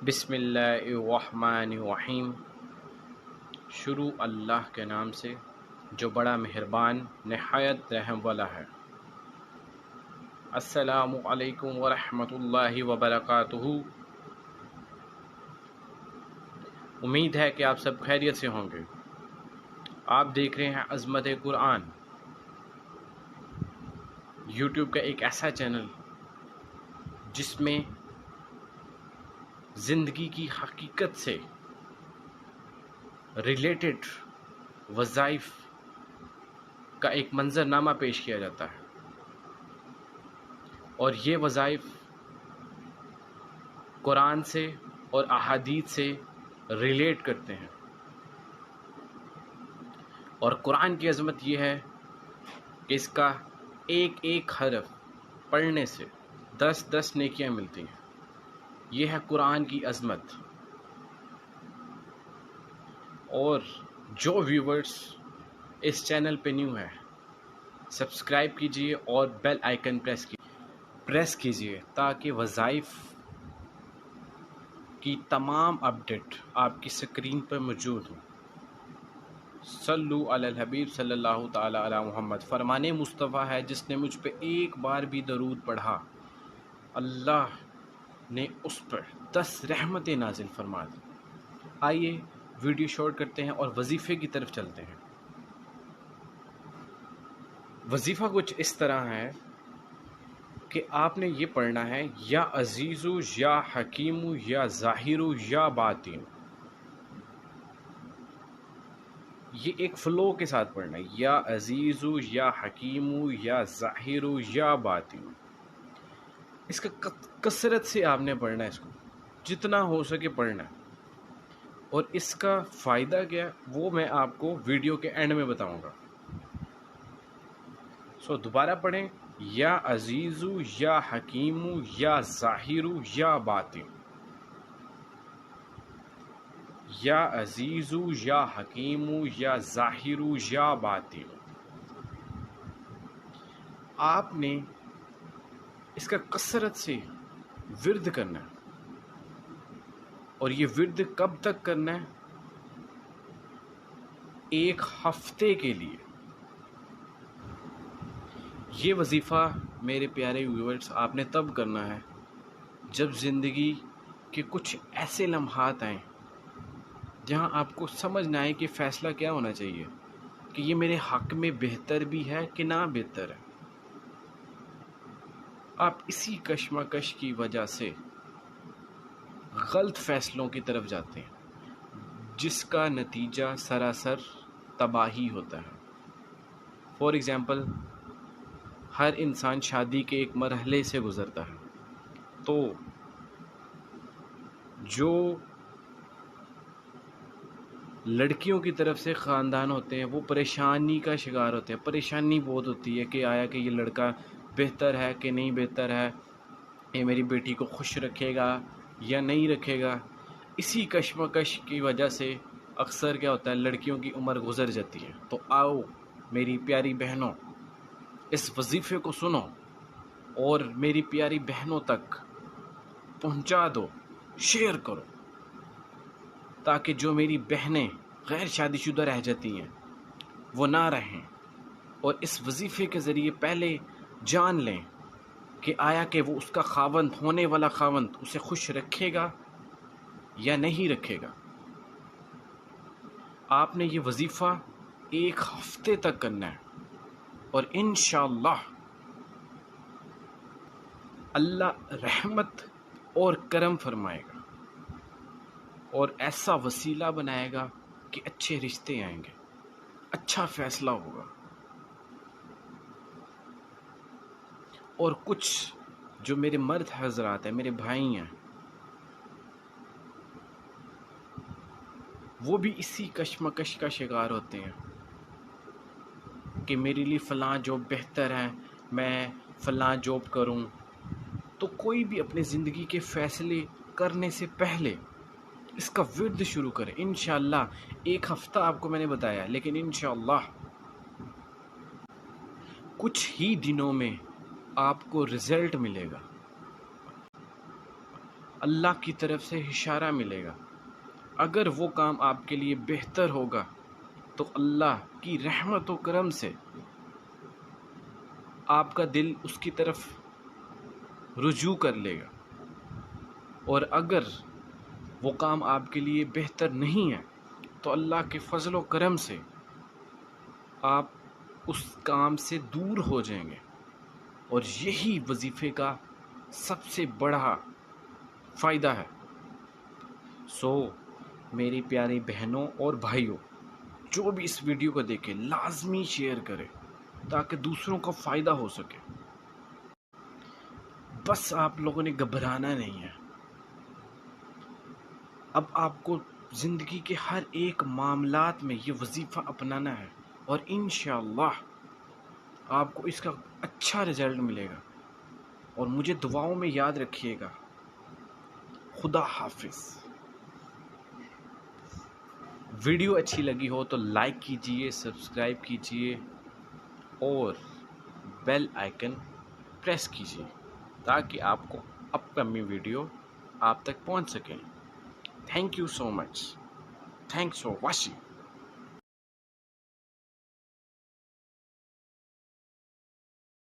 بسم اللہ الرحمن الرحیم۔ شروع اللہ کے نام سے جو بڑا مہربان نہایت رحم والا ہے۔ السلام علیکم ورحمۃ اللہ وبرکاتہ۔ امید ہے کہ آپ سب خیریت سے ہوں گے۔ آپ دیکھ رہے ہیں عظمت قرآن، یوٹیوب کا ایک ایسا چینل جس میں زندگی کی حقیقت سے ریلیٹڈ وظائف کا ایک منظرنامہ پیش کیا جاتا ہے، اور یہ وظائف قرآن سے اور احادیث سے ریلیٹ کرتے ہیں۔ اور قرآن کی عظمت یہ ہے کہ اس کا ایک ایک حرف پڑھنے سے 10 نیکیاں ملتی ہیں۔ یہ ہے قرآن کی عظمت۔ اور جو ویورز اس چینل پہ نیو ہے، سبسکرائب کیجئے اور بیل آئیکن پریس کیجئے تاکہ وظائف کی تمام اپڈیٹ آپ کی سکرین پر موجود ہوں۔ صلو علی الحبیب صلی اللہ تعالی علی محمد۔ فرمان مصطفیٰ ہے جس نے مجھ پہ ایک بار بھی درود پڑھا، اللہ نے اس پر 10 رحمتیں نازل فرما دی۔ آئیے ویڈیو شارٹ کرتے ہیں اور وظیفے کی طرف چلتے ہیں۔ وظیفہ کچھ اس طرح ہے کہ آپ نے یہ پڑھنا ہے: یا عزیزو یا حکیمو یا ظاہرو یا باطن۔ یہ ایک فلو کے ساتھ پڑھنا ہے: یا عزیزو یا حکیمو یا ظاہرو یا باطن۔ اس کا کثرت سے آپ نے پڑھنا ہے، اس کو جتنا ہو سکے پڑھنا ہے۔ اور اس کا فائدہ کیا ہے وہ میں آپ کو ویڈیو کے اینڈ میں بتاؤں گا۔ دوبارہ پڑھیں: یا عزیزو یا حکیمو یا ظاہرو یا باطن۔ یا عزیزو یا حکیمو یا ظاہرو یا باطن۔ آپ نے اس کا کثرت سے ورد کرنا ہے، اور یہ ورد کب تک کرنا ہے؟ ایک ہفتے کے لیے۔ یہ وظیفہ میرے پیارے ویورز آپ نے تب کرنا ہے جب زندگی کے کچھ ایسے لمحات آئیں جہاں آپ کو سمجھ نہ آئے کہ فیصلہ کیا ہونا چاہیے، کہ یہ میرے حق میں بہتر بھی ہے کہ نہ بہتر ہے۔ آپ اسی کشمکش کی وجہ سے غلط فیصلوں کی طرف جاتے ہیں جس کا نتیجہ سراسر تباہی ہوتا ہے۔ فار ایگزامپل، ہر انسان شادی کے ایک مرحلے سے گزرتا ہے، تو جو لڑکیوں کی طرف سے خاندان ہوتے ہیں وہ پریشانی کا شکار ہوتے ہیں۔ پریشانی بہت ہوتی ہے کہ آیا کہ یہ لڑکا بہتر ہے کہ نہیں بہتر ہے، یہ میری بیٹی کو خوش رکھے گا یا نہیں رکھے گا۔ اسی کشمکش کی وجہ سے اکثر کیا ہوتا ہے، لڑکیوں کی عمر گزر جاتی ہے۔ تو آؤ میری پیاری بہنوں، اس وظیفے کو سنو اور میری پیاری بہنوں تک پہنچا دو، شیئر کرو، تاکہ جو میری بہنیں غیر شادی شدہ رہ جاتی ہیں وہ نہ رہیں، اور اس وظیفے کے ذریعے پہلے جان لیں کہ آیا کہ وہ اس کا خاوند، ہونے والا خاوند، اسے خوش رکھے گا یا نہیں رکھے گا۔ آپ نے یہ وظیفہ ایک ہفتے تک کرنا ہے، اور انشاءاللہ اللہ رحمت اور کرم فرمائے گا، اور ایسا وسیلہ بنائے گا کہ اچھے رشتے آئیں گے، اچھا فیصلہ ہوگا۔ اور کچھ جو میرے مرد حضرات ہیں، میرے بھائی ہیں، وہ بھی اسی کشمکش کا شکار ہوتے ہیں کہ میرے لیے فلاں جاب بہتر ہے، میں فلاں جاب کروں۔ تو کوئی بھی اپنی زندگی کے فیصلے کرنے سے پہلے اس کا ورد شروع کرے۔ انشاءاللہ ایک ہفتہ آپ کو میں نے بتایا، لیکن انشاءاللہ کچھ ہی دنوں میں آپ کو رزلٹ ملے گا۔ اللہ کی طرف سے اشارہ ملے گا. اگر وہ کام آپ کے لیے بہتر ہوگا تو اللہ کی رحمت و کرم سے آپ کا دل اس کی طرف رجوع کر لے گا. اور اگر وہ کام آپ کے لیے بہتر نہیں ہے تو اللہ کے فضل و کرم سے آپ اس کام سے دور ہو جائیں گے. اور یہی وظیفے کا سب سے بڑا فائدہ ہے. سو میری پیاری بہنوں اور بھائیوں، جو بھی اس ویڈیو کو دیکھے لازمی شیئر کرے تاکہ دوسروں کو فائدہ ہو سکے. بس آپ لوگوں نے گھبرانا نہیں ہے. اب آپ کو زندگی کے ہر ایک معاملات میں یہ وظیفہ اپنانا ہے اور انشاءاللہ آپ کو اس کا اچھا رزلٹ ملے گا. اور مجھے دعاؤں میں یاد رکھیے گا. خدا حافظ. ویڈیو اچھی لگی ہو تو لائک کیجئے، سبسکرائب کیجئے اور بیل آئیکن پریس کیجئے تاکہ آپ کو اپ کمنگ ویڈیو آپ تک پہنچ سکیں. Thank you so much. Thanks for watching.